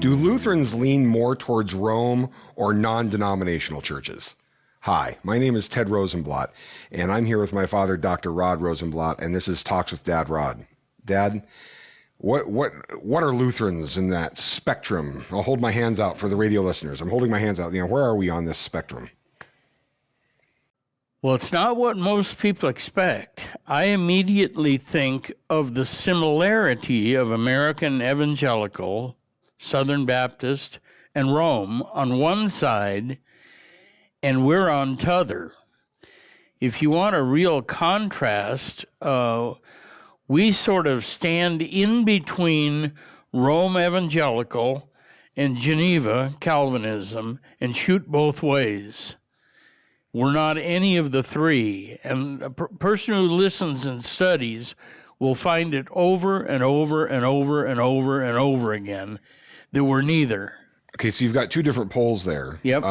Do Lutherans lean more towards Rome or non-denominational churches? Hi, my name is Ted Rosenblatt, and I'm here with my father, Dr. Rod Rosenblatt, and this is Talks with Dad Rod. Dad, what are Lutherans in that spectrum? I'll hold my hands out for the radio listeners. I'm holding my hands out. Where are we on this spectrum? Well, it's not what most people expect. I immediately think of the similarity of American Evangelical, Southern Baptist, and Rome on one side, and we're on t'other. If you want a real contrast, we sort of stand in between Rome Evangelical and Geneva Calvinism and shoot both ways. We're not any of the three, and a person who listens and studies will find it over and over and over and over and over again that we're neither. Okay, so you've got two different poles there. Yep.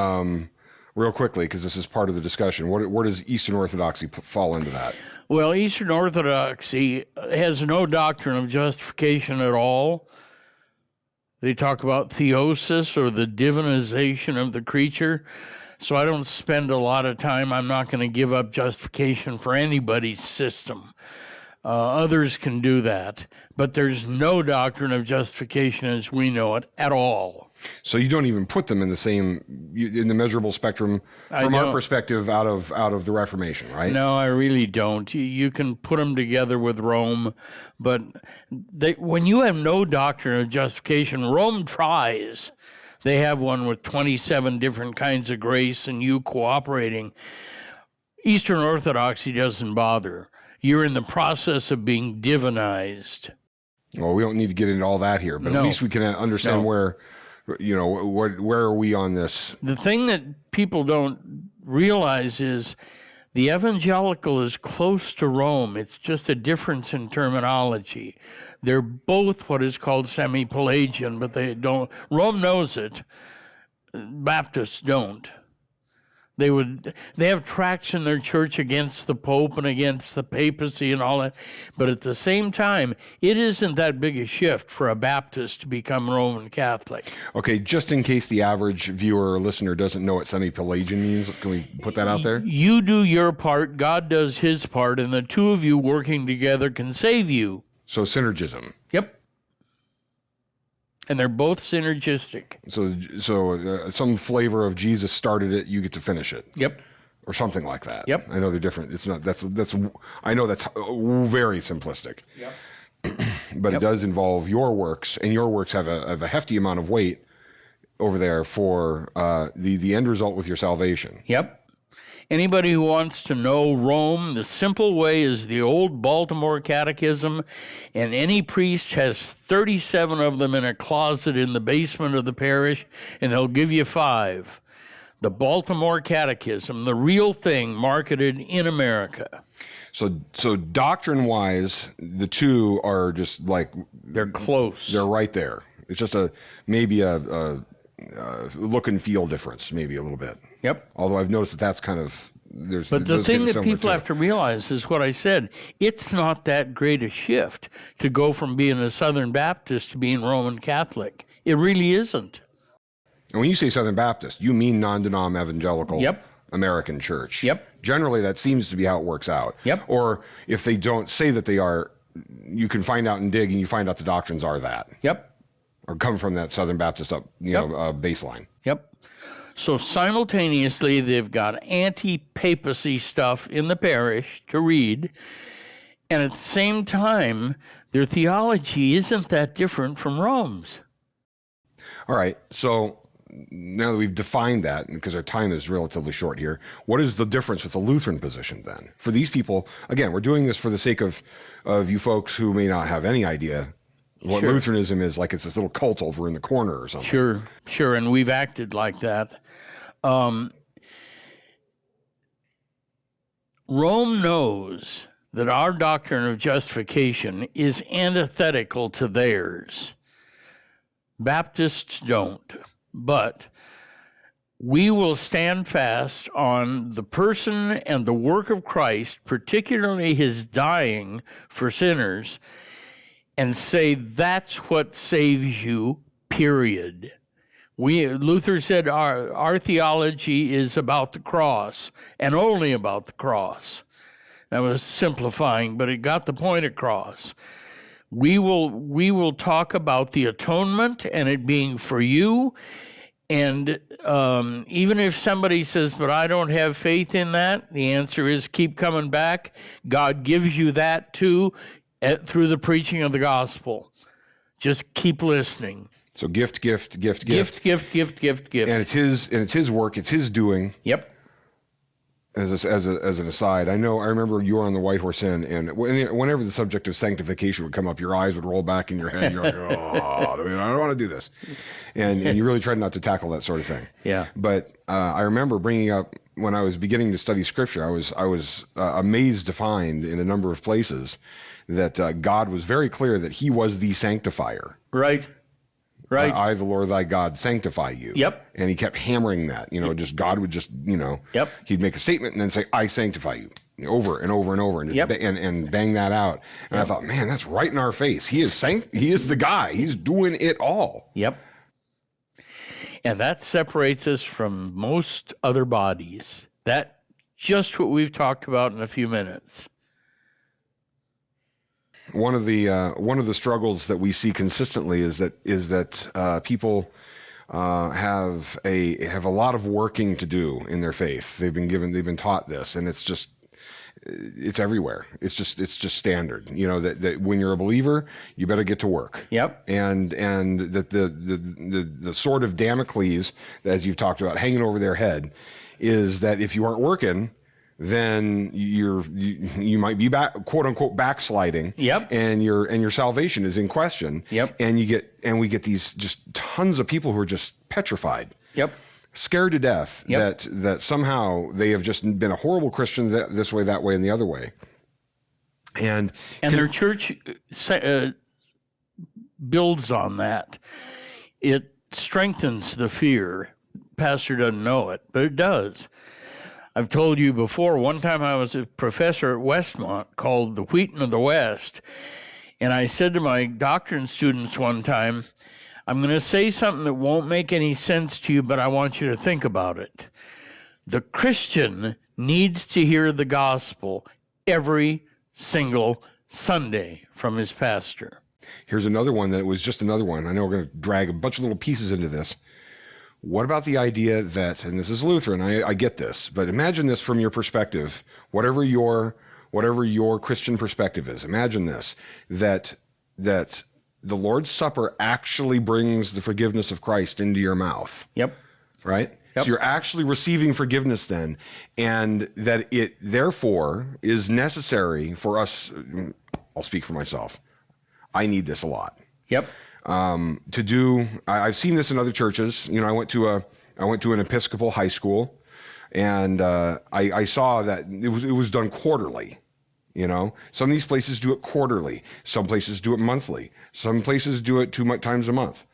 Real quickly, because this is part of the discussion, where does Eastern Orthodoxy fall into that? Well, Eastern Orthodoxy has no doctrine of justification at all. They talk about theosis, or the divinization of the creature. So I don't spend a lot of time. I'm not going to give up justification for anybody's system. Others can do that. But there's no doctrine of justification as we know it at all. So you don't even put them in the measurable spectrum from our perspective out of the Reformation, right? No, I really don't. You can put them together with Rome, but when you have no doctrine of justification, Rome tries. They have one with 27 different kinds of grace and you cooperating. Eastern Orthodoxy doesn't bother. You're in the process of being divinized. Well, we don't need to get into all that here, but at least we can understand where are we on this? The thing that people don't realize is the evangelical is close to Rome. It's just a difference in terminology. They're both what is called semi-Pelagian, but they don't. Rome knows it. Baptists don't. They have tracts in their church against the Pope and against the papacy and all that, but at the same time, it isn't that big a shift for a Baptist to become Roman Catholic. Okay, just in case the average viewer or listener doesn't know what semi-Pelagian means, can we put that out there? You do your part, God does his part, and the two of you working together can save you. So synergism. Yep. And they're both synergistic. So some flavor of Jesus started it, you get to finish it. Yep. Or something like that. Yep. I know they're different. It's not. I know that's very simplistic. Yep. But it does involve your works, and your works have a hefty amount of weight over there for the end result with your salvation. Yep. Anybody who wants to know Rome, the simple way is the old Baltimore Catechism, and any priest has 37 of them in a closet in the basement of the parish, and they'll give you 5. The Baltimore Catechism, the real thing marketed in America. So doctrine-wise, the two are just like... They're close. They're right there. It's just maybe a look and feel difference, maybe a little bit. Yep. Although I've noticed that's kind of... But the thing that people have to realize is what I said. It's not that great a shift to go from being a Southern Baptist to being Roman Catholic. It really isn't. And when you say Southern Baptist, you mean non-denom evangelical American church. Yep. Generally, that seems to be how it works out. Yep. Or if they don't say that they are, you can find out and dig, and you find out the doctrines are that. Yep. Or come from that Southern Baptist baseline. Yep. So simultaneously, they've got anti-papacy stuff in the parish to read, and at the same time, their theology isn't that different from Rome's. All right, so now that we've defined that, because our time is relatively short here, what is the difference with the Lutheran position then? For these people, again, we're doing this for the sake of you folks who may not have any idea what Lutheranism is, like it's this little cult over in the corner or something. Sure, and we've acted like that. Rome knows that our doctrine of justification is antithetical to theirs. Baptists don't, but we will stand fast on the person and the work of Christ, particularly his dying for sinners, and say that's what saves you, period. Luther said our theology is about the cross and only about the cross. That was simplifying, but it got the point across. We will talk about the atonement and it being for you. And even if somebody says, but I don't have faith in that, the answer is keep coming back. God gives you that too through the preaching of the gospel. Just keep listening. So gift. Gift. And it's his work, it's his doing. Yep. As an aside, I remember you were on the White Horse Inn, and whenever the subject of sanctification would come up, your eyes would roll back in your head. You're like, oh, I don't want to do this. And you really tried not to tackle that sort of thing. Yeah. But I remember bringing up, when I was beginning to study Scripture, I was amazed to find in a number of places that God was very clear that he was the sanctifier. Right. Right. I, the Lord thy God, sanctify you. Yep. And he kept hammering that, God would just, Yep. He'd make a statement and then say, I sanctify you, over and over and over, and just Yep. and bang that out. And I thought, man, that's right in our face. He is he is the guy. He's doing it all. Yep. And that separates us from most other bodies. That just what we've talked about in a few minutes. One of the struggles that we see consistently is that people have a lot of working to do in their faith. They've been taught this, and it's everywhere. It's just standard. That when you're a believer, you better get to work. Yep. And that the sword of Damocles, as you've talked about, hanging over their head, is that if you aren't working, then you might be quote unquote backsliding. Yep. And your salvation is in question. Yep. And we get these just tons of people who are just petrified. Yep. Scared to death. Yep. that somehow they have just been a horrible Christian this way, that way, and the other way. And their church builds on that. It strengthens the fear. Pastor doesn't know it, but it does. I've told you before, one time I was a professor at Westmont called the Wheaton of the West, and I said to my doctrine students one time, I'm going to say something that won't make any sense to you, but I want you to think about it. The Christian needs to hear the gospel every single Sunday from his pastor. Here's another one that was just another one. I know we're going to drag a bunch of little pieces into this. What about the idea that, and this is Lutheran, I get this, but imagine this from your perspective, whatever your Christian perspective is. Imagine this, that the Lord's Supper actually brings the forgiveness of Christ into your mouth. Yep. Right? Yep. So you're actually receiving forgiveness then, and that it therefore is necessary for us. I'll speak for myself. I need this a lot. Yep. To do, I've seen this in other churches. I went to an Episcopal high school, and I saw that it was done quarterly. Some of these places do it quarterly. Some places do it monthly. Some places do it 2 times a month.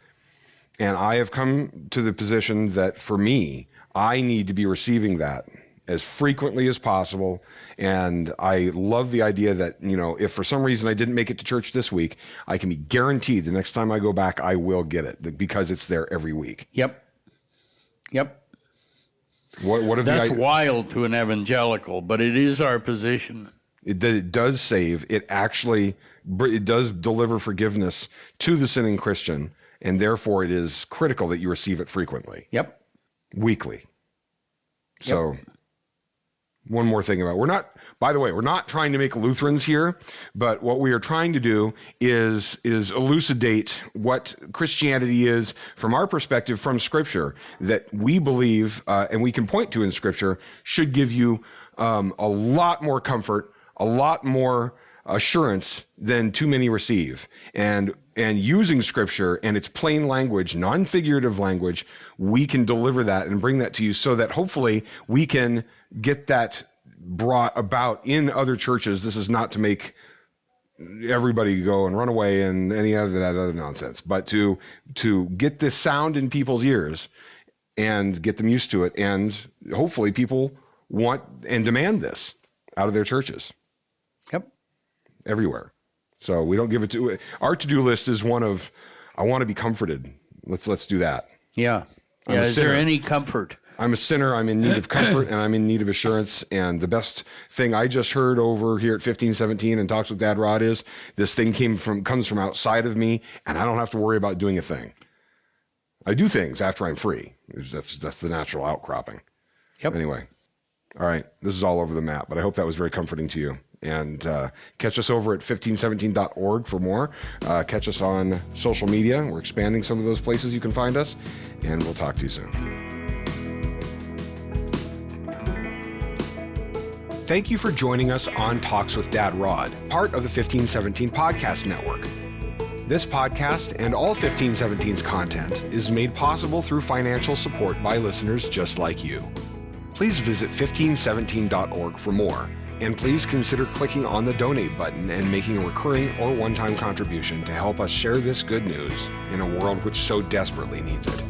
And I have come to the position that for me, I need to be receiving that as frequently as possible. And I love the idea that, if for some reason I didn't make it to church this week, I can be guaranteed the next time I go back, I will get it because it's there every week. Yep. Yep. That's wild to an evangelical, but it is our position. It does save. It does deliver forgiveness to the sinning Christian, and therefore it is critical that you receive it frequently. Yep. Weekly. So one more thing about, we're not trying to make Lutherans here, but what we are trying to do is elucidate what Christianity is from our perspective, from Scripture, that we believe and we can point to in Scripture should give you a lot more comfort, a lot more assurance than too many receive. And using Scripture and its plain language, non-figurative language, we can deliver that and bring that to you so that hopefully we can get that brought about in other churches. This is not to make everybody go and run away and any other nonsense, but to get this sound in people's ears and get them used to it. And hopefully people want and demand this out of their churches. Yep. Everywhere. So we don't give it to, our to-do list is one of, I want to be comforted Let's do that. Yeah. I'm a Is there sinner. any comfort? I'm a sinner. I'm in need of comfort, and I'm in need of assurance. And the best thing I just heard over here at 1517 and Talks with Dad Rod is this thing comes from outside of me, and I don't have to worry about doing a thing. I do things after I'm free. That's the natural outcropping. Yep. Anyway, all right. This is all over the map, but I hope that was very comforting to you. And catch us over at 1517.org for more. Catch us on social media. We're expanding some of those places you can find us, and we'll talk to you soon. Thank you for joining us on Talks with Dad Rod, part of the 1517 Podcast Network. This podcast and all 1517's content is made possible through financial support by listeners just like you. Please visit 1517.org for more, and please consider clicking on the donate button and making a recurring or one-time contribution to help us share this good news in a world which so desperately needs it.